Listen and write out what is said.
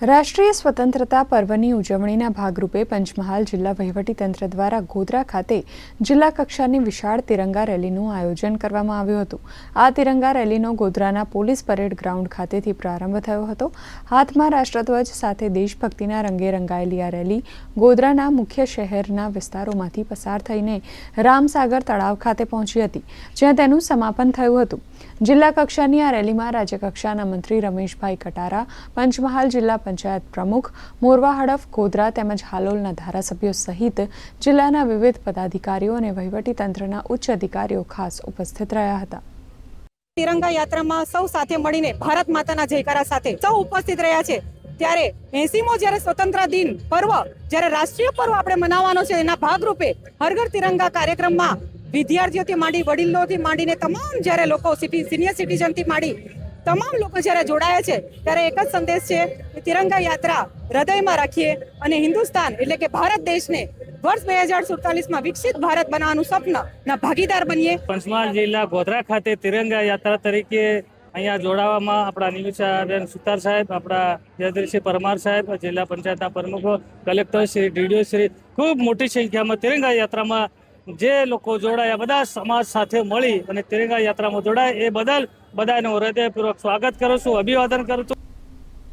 રાષ્ટ્રીય સ્વતંત્રતા પર્વની ઉજવણીના ભાગરૂપે પંચમહાલ જિલ્લા વહીવટીતંત્ર દ્વારા ગોધરા ખાતે જિલ્લા કક્ષાની વિશાળ તિરંગા રેલીનું આયોજન કરવામાં આવ્યું હતું। આ તિરંગા રેલીનો ગોધરાના પોલીસ પરેડ ગ્રાઉન્ડ ખાતેથી પ્રારંભ થયો હતો। હાથમાં રાષ્ટ્રધ્વજ સાથે દેશભક્તિના રંગે રંગાયેલી આ રેલી ગોધરાના મુખ્ય શહેરના વિસ્તારોમાંથી પસાર થઈને રામસાગર તળાવ ખાતે પહોંચી હતી, જ્યાં તેનું સમાપન થયું હતું। જિલ્લા કક્ષાની આ રેલીમાં રાજ્યકક્ષાના મંત્રી રમેશભાઈ કટારા, પંચમહાલ જિલ્લા પંચાયત પ્રમુખ મોરવા હડફ ગોધરા તેમજ હાલોલના ધારાસભ્યો સહિત જિલ્લાના વિવિધ પદાધિકારીઓ અને વહીવટીતંત્રના ઉચ્ચ અધિકારીઓ ખાસ ઉપસ્થિત રહ્યા હતા। તિરંગા યાત્રામાં સૌ સાથે મળીને ભારત માતાના જયકારા સાથે સૌ ઉપસ્થિત રહ્યા છે। ત્યારે 80મો જ્યારે સ્વતંત્ર દિન પર્વ, જ્યારે રાષ્ટ્રીય પર્વ આપણે મનાવવાનો છે, એના ભાગરૂપે હર ઘર તિરંગા કાર્યક્રમમાં વિદ્યાર્થીઓથી માંડી, વડીલોથી માંડીને તમામ જ્યારે લોકો સિનિયર સિટીઝનથી માંડી તમામ લોકો જ્યારે જોડાયા છે, ત્યારે એક જ સંદેશ છે કે તિરંગા યાત્રા હૃદયમાં રાખીએ અને હિન્દુસ્તાન એટલે કે ભારત દેશને વર્ષ 2047માં વિકસિત ભારત બનાવવાનું સપનાના ભાગીદાર બનીએ। પંચમહાલ જિલ્લા ગોધરા ખાતે તિરંગા યાત્રા તરીકે અહીંયા જોડાવામાં આપણા નિમિષાબેન સુતાર સાહેબ, આપણા જયદ્રસિંહ પરમાર સાહેબ, જિલ્લા પંચાયતના પ્રમુખો, કલેક્ટર શ્રી, ડીડીઓ શ્રી, ખૂબ મોટી સંખ્યામાં તિરંગા યાત્રામાં જે લોકો જોડાયા, બધા સમાજ સાથે મળી અને તિરંગા યાત્રામાં જોડાય એ બદલ બધાનું હૃદયપૂર્વક સ્વાગત કરું છું, અભિવાદન કરું છું।